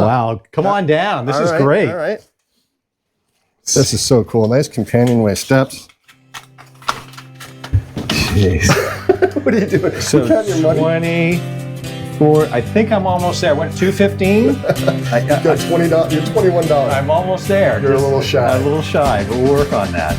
Wow, come on down. This is great. All right. This is so cool. Nice companionway steps. Jeez. What are you doing? So Look at your money. 24, I think I'm almost there. What, 215? You got $20, you're $21. I'm almost there. You're a little shy. A little shy, but we'll work on that.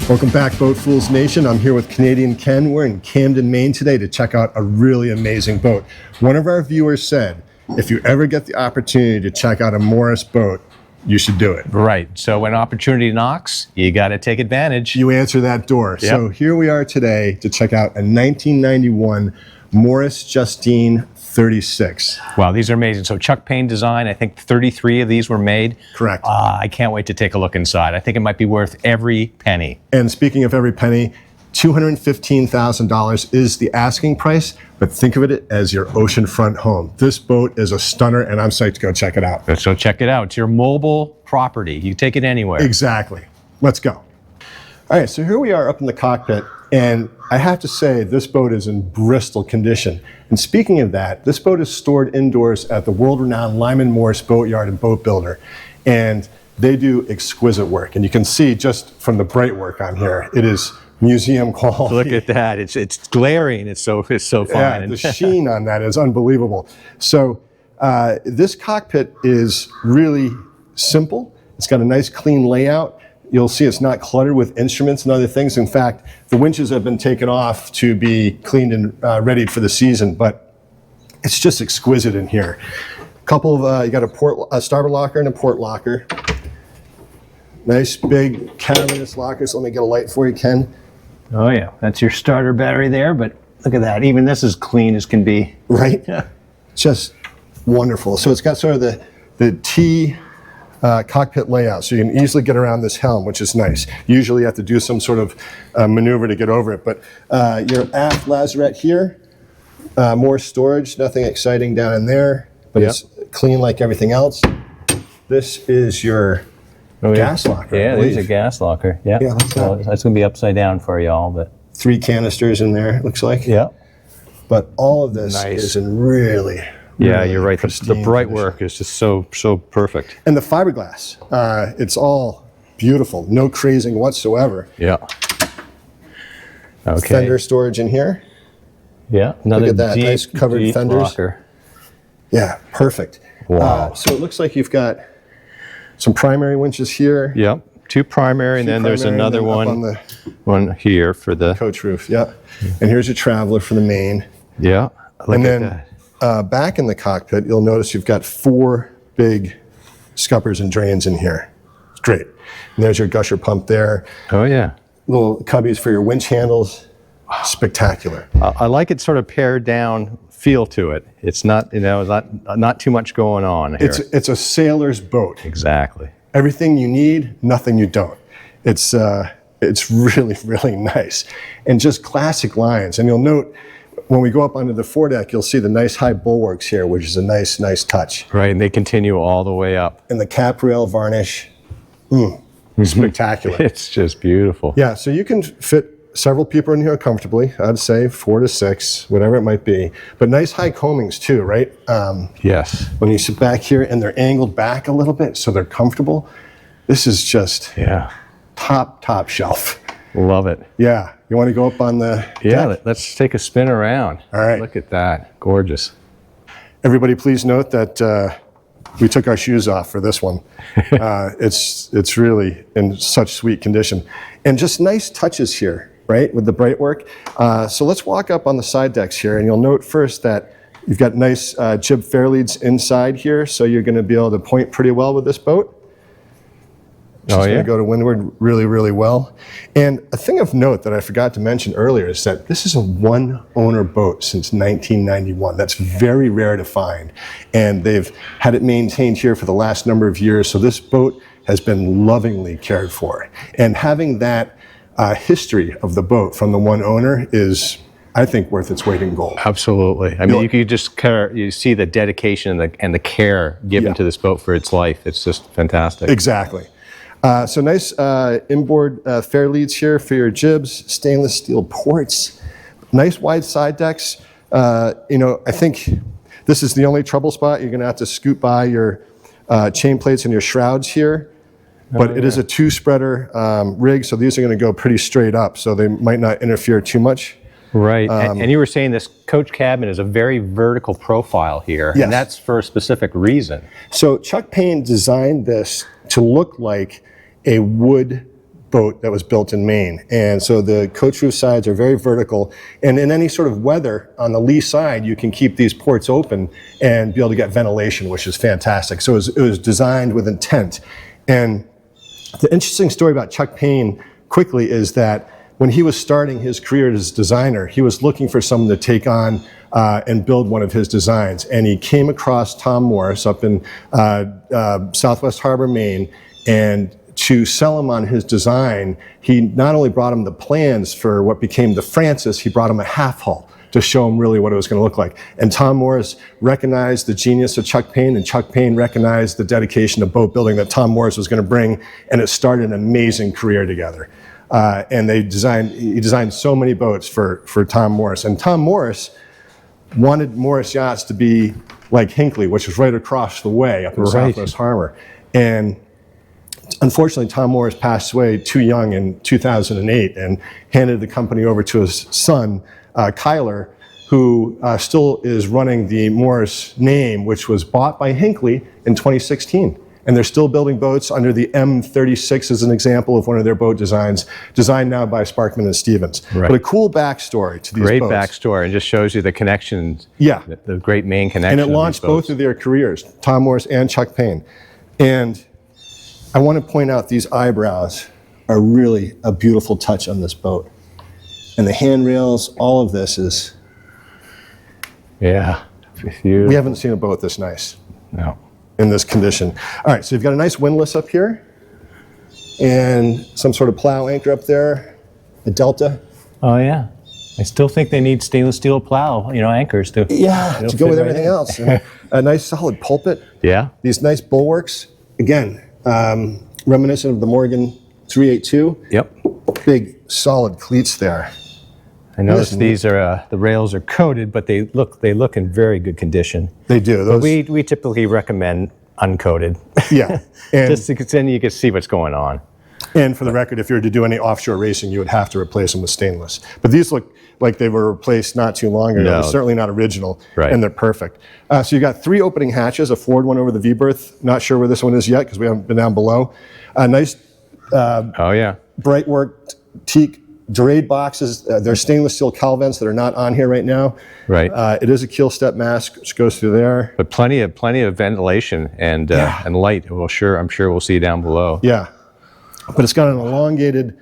Welcome back, BoatFools Nation. I'm here with Canadian Ken. We're in Camden, Maine today to check out a really amazing boat. One of our viewers said, if you ever get the opportunity to check out a Morris boat, you should do it. Right. So when opportunity knocks, you got to take advantage. You answer that door. Yep. So here we are today to check out a 1991 Morris Justine 36. Wow, these are amazing. So Chuck Paine design, I think 33 of these were made. Correct. I can't wait to take a look inside. I think it might be worth every penny. And speaking of every penny, $215,000 is the asking price, but think of it as your oceanfront home. This boat is a stunner, and I'm psyched to go check it out. So check it out. It's your mobile property. You take it anywhere. Exactly. Let's go. All right, so here we are up in the cockpit, and I have to say this boat is in Bristol condition. And speaking of that, this boat is stored indoors at the world-renowned Lyman-Morse boatyard and boat builder, and they do exquisite work. And you can see just from the bright work on here, it is museum quality. Look at that. It's glaring. It's so fine. Yeah, the sheen on that is unbelievable. So this cockpit is really simple. It's got a nice clean layout. You'll see it's not cluttered with instruments and other things. In fact, the winches have been taken off to be cleaned and readied for the season, but it's just exquisite in here. Couple of, you got a starboard locker and a port locker. Nice big cavernous lockers. Let me get a light for you, Ken. Oh yeah, that's your starter battery there, but look at that. Even this is clean as can be. Right? Yeah. Just wonderful. So it's got sort of the T cockpit layout, so you can easily get around this helm, which is nice. Usually you have to do some sort of maneuver to get over it, but your aft lazarette here, more storage, nothing exciting down in there, but it's clean like everything else. This is your gas locker. Yeah, there's a gas locker. Yeah, that's going to be upside down for y'all, but 3 canisters in there, it looks like. Yeah. But all of this is in really, yeah, you're right. The bright work is just so perfect. and the fiberglass, it's all beautiful, no crazing whatsoever. Yeah. Okay. Fender storage in here. Yeah. Another Look at that, nice covered deep fenders. locker. Yeah, perfect. Wow. So it looks like you've got some primary winches here. Yep. 2 primary, and then there's another one here for the coach roof. Yeah. And here's your traveler for the Maine. Yeah. Look And at then that. back in the cockpit, you'll notice you've got 4 big scuppers and drains in here. It's great. And there's your gusher pump there. Oh yeah. Little cubbies for your winch handles. Spectacular. I like it sort of pared down feel to it. It's not, not too much going on here. It's a sailor's boat. Exactly. Everything you need, nothing you don't. It's really, really nice. And just classic lines. And you'll note when we go up onto the foredeck, you'll see the nice high bulwarks here, which is a nice touch. Right, and they continue all the way up. And the cap rail varnish, spectacular. It's just beautiful. Yeah, so you can fit several people in here comfortably. I'd say 4 to 6, whatever it might be. But nice high coamings too, right? Yes. When you sit back here and they're angled back a little bit so they're comfortable. This is just top shelf. Love it. Yeah, you want to go up on the deck? Let's take a spin around. All right. Look at that, gorgeous. Everybody please note that we took our shoes off for this one. It's really in such sweet condition. And just nice touches here, right, with the bright work. So let's walk up on the side decks here, and you'll note first that you've got nice jib fairleads inside here, so you're going to be able to point pretty well with this boat. It's going to go to windward really, really well. And a thing of note that I forgot to mention earlier is that this is a 1-owner boat since 1991. That's very rare to find. And they've had it maintained here for the last number of years, so this boat has been lovingly cared for. And having that history of the boat from the 1 owner is, I think, worth its weight in gold. Absolutely. I mean, you could just you see the dedication and the care given to this boat for its life. It's just fantastic. Exactly. So nice inboard fair leads here for your jibs, stainless steel ports, nice wide side decks. I think this is the only trouble spot. You're going to have to scoot by your chain plates in your shrouds here. But it is a 2-spreader rig, so these are going to go pretty straight up, so they might not interfere too much. Right, and you were saying this coach cabin is a very vertical profile here, Yes. and that's for a specific reason. So Chuck Paine designed this to look like a wood boat that was built in Maine. And so the coach roof sides are very vertical, and in any sort of weather on the lee side, you can keep these ports open and be able to get ventilation, which is fantastic. So it was designed with intent. And the interesting story about Chuck Paine quickly is that when he was starting his career as a designer, he was looking for someone to take on and build one of his designs. And he came across Tom Morris up in Southwest Harbor, Maine, and to sell him on his design, he not only brought him the plans for what became the Francis, he brought him a half hull to show him really what it was going to look like. And Tom Morris recognized the genius of Chuck Paine, and Chuck Paine recognized the dedication to boat building that Tom Morris was going to bring, and it started an amazing career together. And he designed so many boats for Tom Morris. And Tom Morris wanted Morris Yachts to be like Hinckley, which was right across the way up in Southwest Harbor. And unfortunately, Tom Morris passed away too young in 2008 and handed the company over to his son, Kyler, who still is running the Morris name, which was bought by Hinckley in 2016. And they're still building boats under the M36 as an example of one of their boat designs, designed now by Sparkman and Stevens. Right. But a cool backstory to these boats. Great backstory, and just shows you the connections, the great Maine connection. And it launched both of their careers, Tom Morris and Chuck Paine. And I want to point out these eyebrows are really a beautiful touch on this boat. And the handrails, all of this is... Yeah. We haven't seen a boat this nice. No. In this condition. All right, so you've got a nice windlass up here and some sort of plow anchor up there, a Delta. Oh yeah. I still think they need stainless steel plow, anchors to to go with everything else. And a nice solid pulpit. Yeah. These nice bulwarks. Again, reminiscent of the Morgan 382. Yep. Big solid cleats there. I noticed these are the rails are coated, but they look in very good condition. They do. Those... But we typically recommend uncoated. Yeah, and just because then you can see what's going on. And for the record, if you were to do any offshore racing, you would have to replace them with stainless. But these look like they were replaced not too long ago. They're certainly not original, and they're perfect. So you got 3 opening hatches, a forward one over the V-berth. Not sure where this one is yet because we haven't been down below. A nice, bright work teak. Dorade boxes, they're stainless steel Calvents that are not on here right now. Right. It is a keel step mask, which goes through there. But plenty of ventilation and light. I'm sure we'll see down below. Yeah, but it's got an elongated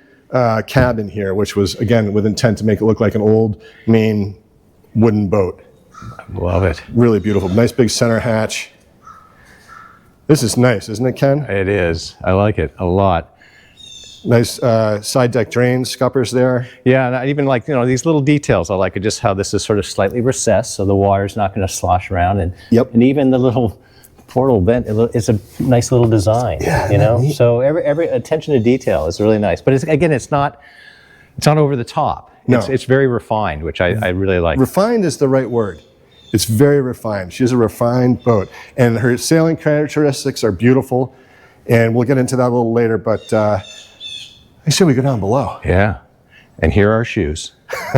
cabin here, which was again with intent to make it look like an old Maine wooden boat. I love it. Really beautiful. Nice big center hatch. This is nice, isn't it, Ken? It is. I like it a lot. Nice side deck drains, scuppers there. Yeah, and I even like, these little details. I like it, just how this is sort of slightly recessed, so the water's not going to slosh around. And and even the little portal vent, it's a nice little design, So every attention to detail is really nice. But it's not over the top. No. It's very refined, which I really like. Refined is the right word. It's very refined. She's a refined boat. And her sailing characteristics are beautiful. And we'll get into that a little later, but... I say we go down below. Yeah, and here are our shoes.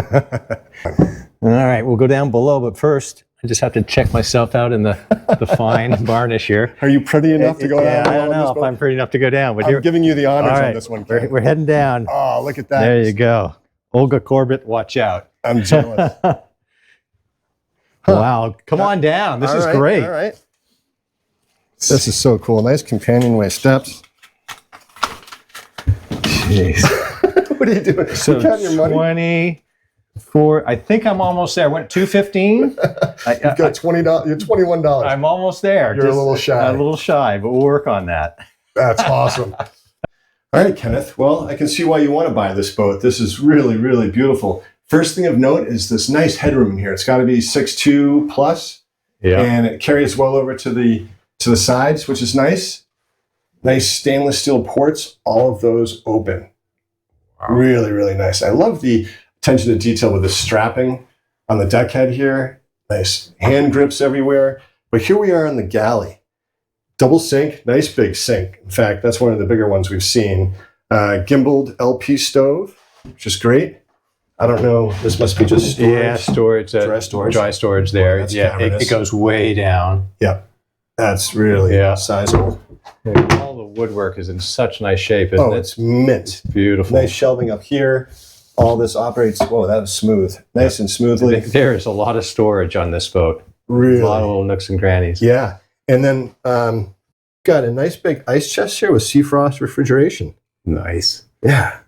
All right, we'll go down below, but first, I just have to check myself out in the fine varnish here. Are you pretty enough to go down? Yeah, I don't know if I'm pretty enough to go down. But I'm giving you the honors on this one. We're heading down. Oh, look at that. There you go. Olga Corbett, watch out. I'm jealous. Wow, come on down. This is great. All right. This is so cool. Nice companionway steps. Jeez. What are you doing? So you counting your money? 24. I think I'm almost there. I went $2.15. You've got $20. You're $21. I'm almost there. You're a little shy. A little shy, but we'll work on that. That's awesome. All right, Kenneth. Well, I can see why you want to buy this boat. This is really, really beautiful. First thing of note is this nice headroom in here. It's got to be 6'2" plus, and it carries well over to the sides, which is nice. Nice stainless steel ports, all of those open. Wow. Really, really nice. I love the attention to detail with the strapping on the deck head here. Nice hand grips everywhere. But here we are in the galley. double sink, nice big sink. In fact, that's one of the bigger ones we've seen. Gimbaled LP stove, which is great. I don't know. This must be just storage. Yeah, storage. Dry storage there. That's yeah, it goes way down. Yeah, that's really sizable. Yeah, all the woodwork is in such nice shape, isn't it? It's mint. It's beautiful. Nice shelving up here. All this operates. Whoa, that was smooth. Nice and smoothly. There is a lot of storage on this boat. Really? A lot of little nooks and crannies. Yeah. And then got a nice big ice chest here with Seafrost refrigeration. Nice. Yeah.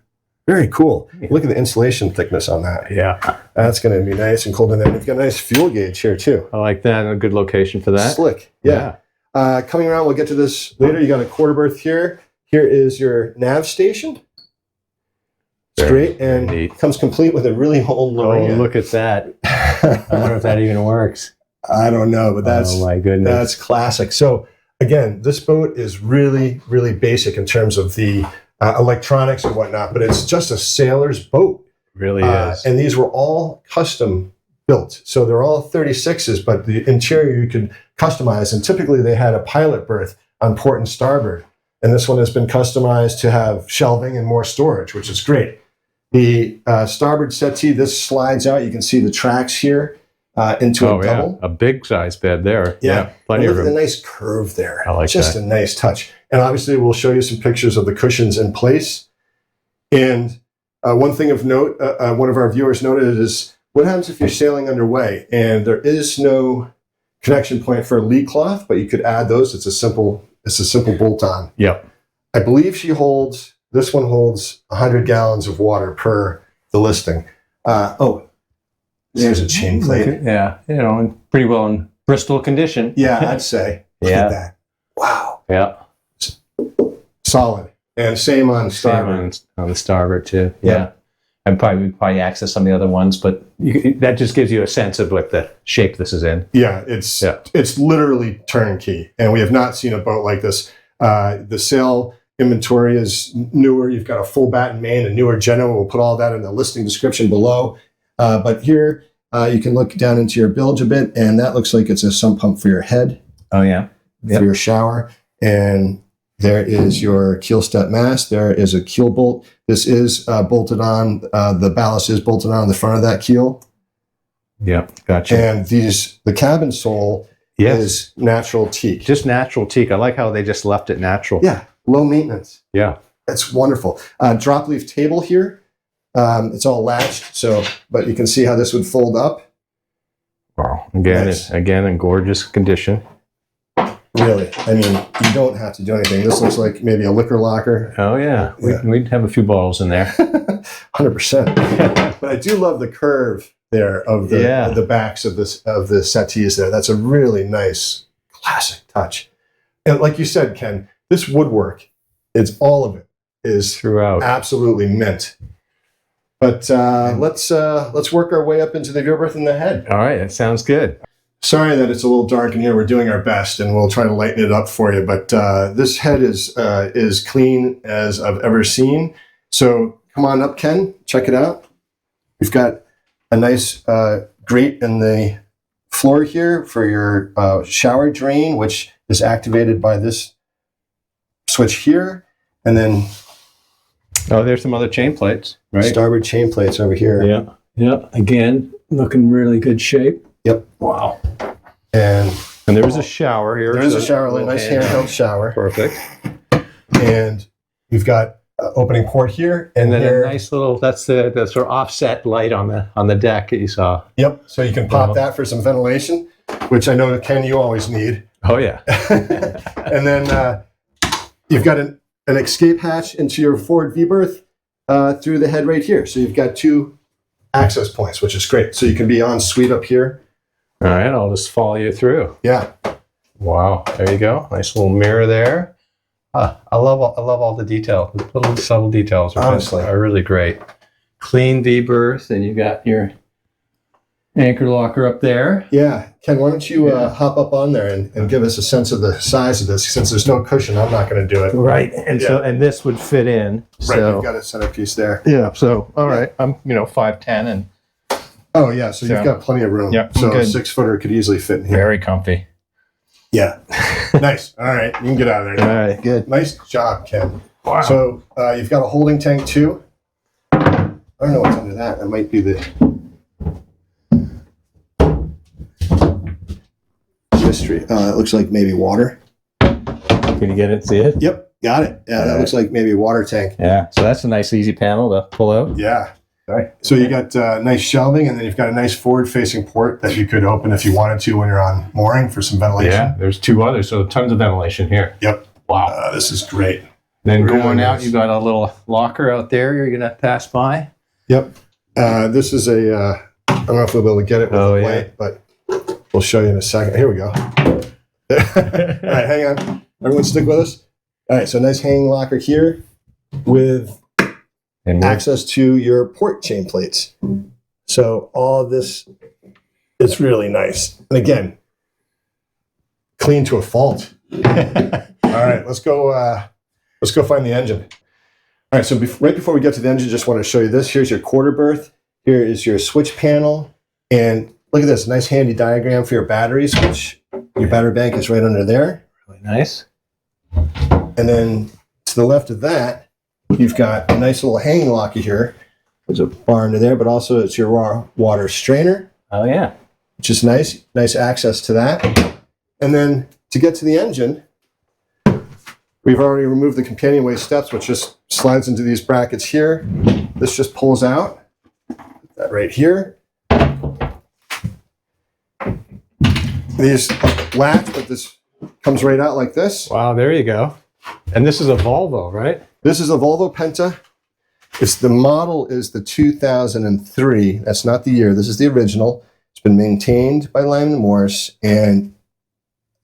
Very cool. Look at the insulation thickness on that. Yeah. That's going to be nice and cold in there. We've got a nice fuel gauge here too. I like that. A good location for that. Slick. Yeah. Coming around, we'll get to this later. You got a quarter berth here. Here is your nav station. It's great and neat. Comes complete with a really old Lorena. Oh, look at that. I wonder if that even works. I don't know, but that's, oh my goodness. That's classic. So again, this boat is really, really basic in terms of the electronics and whatnot, but it's just a sailor's boat. It really is. And these were all custom built. So they're all 36s, but the interior you could customize. And typically they had a pilot berth on port and starboard. And this one has been customized to have shelving and more storage, which is great. The starboard settee, this slides out. You can see the tracks here into a double. A big size bed there. Yeah, plenty of room. A nice curve there. I like just that. A nice touch. And obviously we'll show you some pictures of the cushions in place. And one thing of note, one of our viewers noted is, what happens if you're sailing underway and there is no connection point for a lee cloth, but you could add those. It's a simple bolt on. Yep. I believe this one holds 100 gallons of water per the listing. There's a chain plate. Yeah, and pretty well in Bristol condition. Yeah, I'd say. Look at that. Wow. Yeah. Solid. And same on starboard. Same on the starboard too. Yeah. And probably access some of the other ones, but that just gives you a sense of what the shape this is in. Yeah, it's literally turnkey, and we have not seen a boat like this. The sail inventory is newer. You've got a full batten Maine, a newer Genoa. We'll put all that in the listing description below. But here you can look down into your bilge a bit, and that looks like it's a sump pump for your head. Oh yeah, for your shower. And there is your keel stud mast. There is a keel bolt. This is bolted on. The ballast is bolted on the front of that keel. Yeah, gotcha. And the cabin sole is natural teak. Just natural teak. I like how they just left it natural. Yeah, low maintenance. Yeah. That's wonderful. Drop leaf table here. It's all latched, but you can see how this would fold up. Wow. Again, in gorgeous condition. Really. I mean, you don't have to do anything. This looks like maybe a liquor locker. Oh, yeah. We'd have a few bottles in there. 100%. But I do love the curve there of the backs of the settees there. That's a really nice classic touch. And like you said, Ken, this woodwork, all of it is throughout absolutely mint. But let's work our way up into the V-Berth in the head. All right, that sounds good. Sorry that it's a little dark in here. We're doing our best, and we'll try to lighten it up for you. But this head is clean as I've ever seen. So come on up, Ken. Check it out. We've got a nice grate in the floor here for your shower drain, which is activated by this switch here. And then there's some other chain plates, right? Starboard chain plates over here. Yeah. Yeah. Again, looking really good shape. Yep. Wow. And there is a shower here. There is a shower, a nice handheld shower. Perfect. And you've got opening port here, and then a nice little. That's the sort of offset light on the deck that you saw. Yep. So you can pop that for some ventilation, which I know, Ken, you always need. Oh yeah. And then you've got an escape hatch into your forward V-berth through the head right here. So you've got two access points, which is great. So you can be en suite up here. All right, I'll just follow you through. Yeah. Wow, there you go. Nice little mirror there. I love all the detail. The little subtle details are really great. Clean V-berth, and you got your anchor locker up there. Yeah. Ken, why don't you hop up on there and give us a sense of the size of this? Since there's no cushion, I'm not going to do it. Right. And and this would fit in. Right, you've got a centerpiece there. Yeah, so, all right. I'm, 5'10", and... Oh, yeah, so you've got plenty of room. Yeah, so a 6-footer could easily fit in here. Very comfy. Yeah. Nice. All right, you can get out of there now. All right, good. Nice job, Ken. Wow. So you've got a holding tank too. I don't know what's under that. That might be the mystery. It looks like maybe water. Can you get it? See it? Yep, got it. Yeah, that looks like maybe a water tank. Yeah. So that's a nice, easy panel to pull out. Yeah. All right. So you got nice shelving, and then you've got a nice forward-facing port that you could open if you wanted to when you're on mooring for some ventilation. Yeah. There's 2 others, so tons of ventilation here. Yep. Wow. This is great. Then Really going out, nice. you got a little locker out there. You're gonna pass by. Yep. This is a. I don't know if we'll be able to get it with the light, but we'll show you in a second. Here we go. All right, hang on. Everyone, stick with us. All right. So nice hanging locker here with access to your port chain plates. So all of this is really nice. And again, clean to a fault. All right, let's go find the engine. All right, so right before we get to the engine, just want to show you this. Here's your quarter berth. Here is your switch panel. And look at this, nice handy diagram for your batteries, which your battery bank is right under there. Really nice. And then to the left of that, you've got a nice little hanging locker here. There's a bar under there, but also it's your raw water strainer. Oh yeah. Which is nice. Nice access to that. And then to get to the engine, we've already removed the companionway steps, which just slides into these brackets here. This just pulls out. Put that right here. These latch, but this comes right out like this. Wow, there you go. And this is a Volvo, right? This is a Volvo Penta. The model is the 2003. That's not the year. This is the original. It's been maintained by Lyman-Morse, and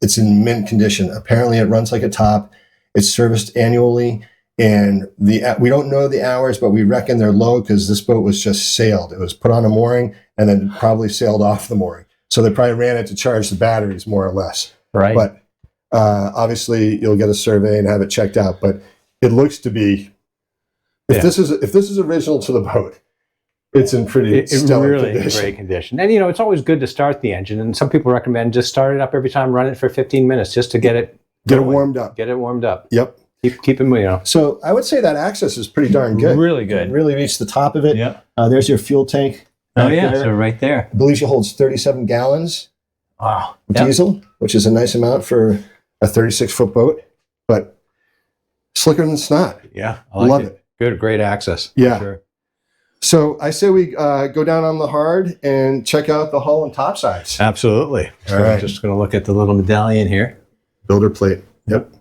it's in mint condition. Apparently, it runs like a top. It's serviced annually, and we don't know the hours, but we reckon they're low because this boat was just sailed. It was put on a mooring and then probably sailed off the mooring. So they probably ran it to charge the batteries, more or less. Right. But obviously, you'll get a survey and have it checked out. But it looks to be, if this is original to the boat, it's in pretty stellar really condition. Great condition. And it's always good to start the engine. And some people recommend just start it up every time, run it for 15 minutes just to get it warmed up. Get it warmed up. Yep. Keep it, So I would say that access is pretty darn good. Really good. You really reach the top of it. Yeah. There's your fuel tank. Oh yeah. There. So right there. I believe it holds 37 gallons. Wow. Diesel, which is a nice amount for a 36-foot boat, but slicker than snot. Yeah. Love it. Good, great access. Yeah. Sure. So I say we go down on the hard and check out the hull and topsides. Absolutely. So right. I'm just going to look at the little medallion here. Builder plate. Yep.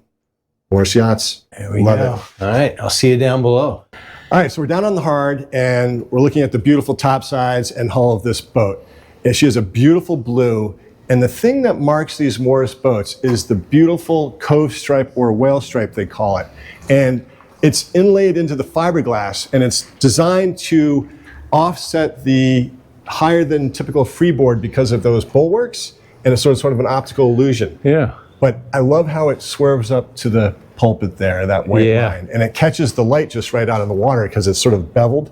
Morris Yachts. There we Love go. it. All right. I'll see you down below. All right, so we're down on the hard, and we're looking at the beautiful topsides and hull of this boat. And she has a beautiful blue, and the thing that marks these Morris boats is the beautiful cove stripe or whale stripe, they call it. And it's inlaid into the fiberglass, and it's designed to offset the higher than typical freeboard because of those bulwarks, and it's sort of an optical illusion. Yeah. But I love how it swerves up to the pulpit there, that white line. And it catches the light just right out of the water because it's sort of beveled.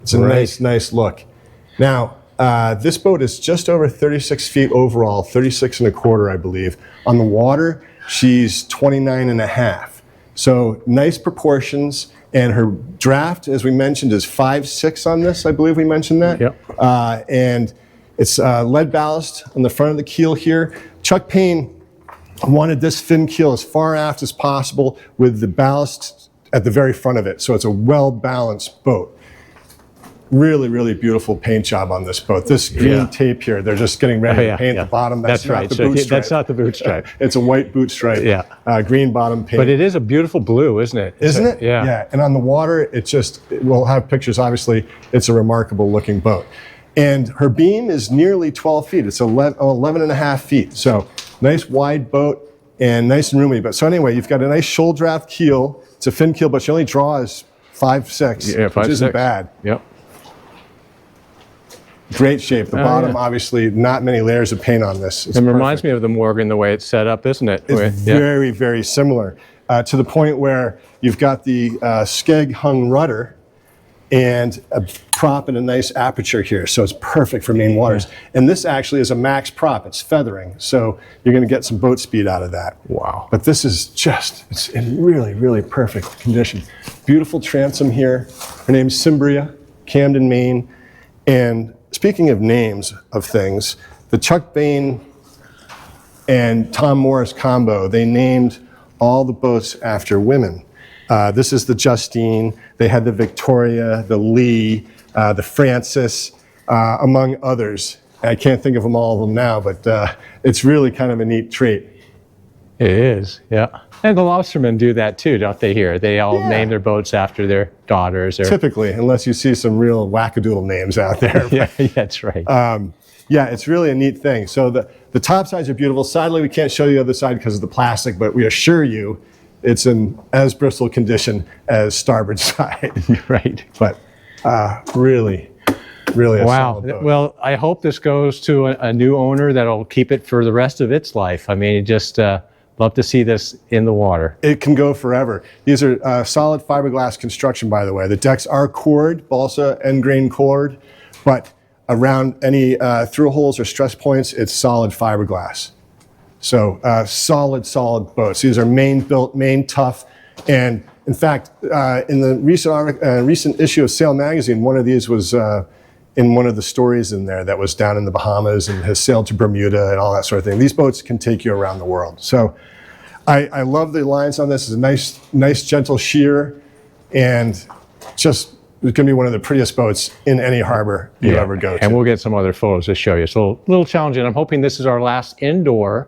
It's a nice look. Now, this boat is just over 36 feet overall, 36 and a quarter, I believe. On the water, she's 29 and a half. So nice proportions. And her draft, as we mentioned, is 5'6" on this. I believe we mentioned that. Yep. And it's lead ballast on the front of the keel here. Chuck Paine wanted this fin keel as far aft as possible with the ballast at the very front of it. So it's a well-balanced boat. Really, really beautiful paint job on this boat. This green tape here, they're just getting ready to paint the bottom. That's not the boot stripe. That's not the boot stripe. It's a white boot stripe. Yeah. Green bottom paint. But it is a beautiful blue, isn't it? Isn't it? Yeah. Yeah. And on the water, we'll have pictures, obviously. It's a remarkable looking boat. And her beam is nearly 12 feet. It's 11 and a half feet. So nice wide boat and nice and roomy. But so anyway, you've got a nice shoal draft keel. It's a fin keel, but she only draws 5'6", which isn't bad. Yep. Great shape. The bottom, obviously, not many layers of paint on this. It reminds me of the Morgan, the way it's set up, isn't it? It's very, very similar to the point where you've got the skeg hung rudder, and a prop and a nice aperture here, so it's perfect for Maine waters. And this actually is a max prop. It's feathering, so you're going to get some boat speed out of that. Wow. But this is just, it's in really, really perfect condition. Beautiful transom here. Her name's Cymbria, Camden, Maine. And speaking of names of things, the Chuck Paine and Tom Morris combo, they named all the boats after women. This is the Justine. They had the Victoria, the Lee, the Francis, among others. I can't think of them all of them now, but it's really kind of a neat trait. It is, yeah. And the lobstermen do that too, don't they here? They all name their boats after their daughters. Or... Typically, unless you see some real wackadoodle names out there. Yeah, that's right. Yeah, it's really a neat thing. So the top sides are beautiful. Sadly, we can't show you the other side because of the plastic, but we assure you it's in as bristle condition as starboard side. Right. But really a wow. solid boat. Well, I hope this goes to a new owner that'll keep it for the rest of its life. I mean, just love to see this in the water. It can go forever. These are solid fiberglass construction, by the way. The decks are cored, balsa end grain cored, but around any through holes or stress points, it's solid fiberglass. So solid boats. These are Maine built, Maine tough. And in fact, in the recent issue of Sail Magazine, one of these was in one of the stories in there that was down in the Bahamas and has sailed to Bermuda and all that sort of thing. These boats can take you around the world. So I love the lines on this. It's a nice gentle sheer, and just it's going to be one of the prettiest boats in any harbor you ever go to. And we'll get some other photos to show you. So a little challenging. I'm hoping this is our last indoor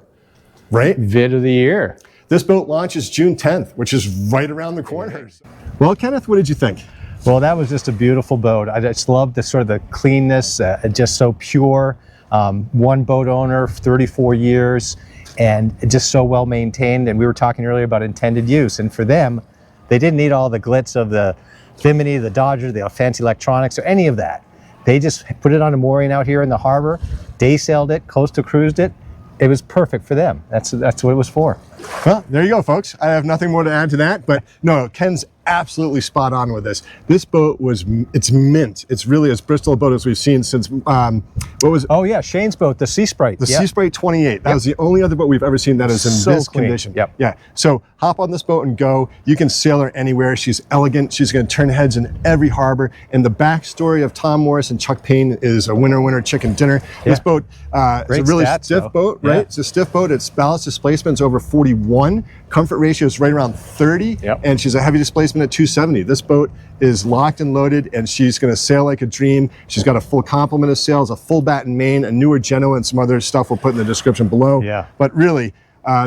vid of the year. This boat launches June 10th, which is right around the corner. Well, Kenneth, what did you think? Well, that was just a beautiful boat. I just love the sort of the cleanness, just so pure. One boat owner, 34 years, and just so well maintained. And we were talking earlier about intended use. And for them, they didn't need all the glitz of the Bimini, the Dodger, the fancy electronics, or any of that. They just put it on a mooring out here in the harbor, day sailed it, coastal cruised it. It was perfect for them. That's what it was for. Well, there you go, folks. I have nothing more to add to that, but no, Ken's absolutely spot on with this. This boat it's mint. It's really as Bristol a boat as we've seen since, what was it? Oh yeah, Shane's boat, the Sea Sprite. The Sea Sprite 28. That was the only other boat we've ever seen that is in this condition. Yep. Yeah, so hop on this boat and go. You can sail her anywhere. She's elegant. She's gonna turn heads in every harbor. And the backstory of Tom Morris and Chuck Paine is a winner chicken dinner. Yeah. This boat is a really stiff boat, right? Yeah. It's a stiff boat. Its ballast displacement is over 41. Comfort ratio is right around 30, and she's a heavy displacement at 270. This boat is locked and loaded, and she's going to sail like a dream. She's got a full complement of sails, a full batten main, a newer Genoa, and some other stuff we'll put in the description below. Yeah. But really,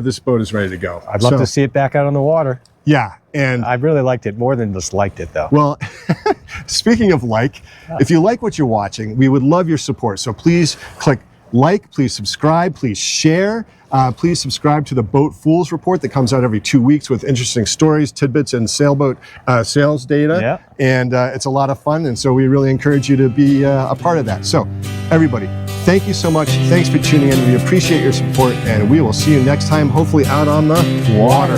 this boat is ready to go. I'd love to see it back out on the water. Yeah, and I really liked it more than just liked it, though. Well, speaking of if you like what you're watching, we would love your support. So please click like, please subscribe, please share. Please subscribe to the BoatFools report that comes out every 2 weeks with interesting stories, tidbits, and sailboat sales data. Yeah. And it's a lot of fun, and so we really encourage you to be a part of that. So everybody, thank you so much. Thanks for tuning in. We appreciate your support, and we will see you next time, hopefully out on the water.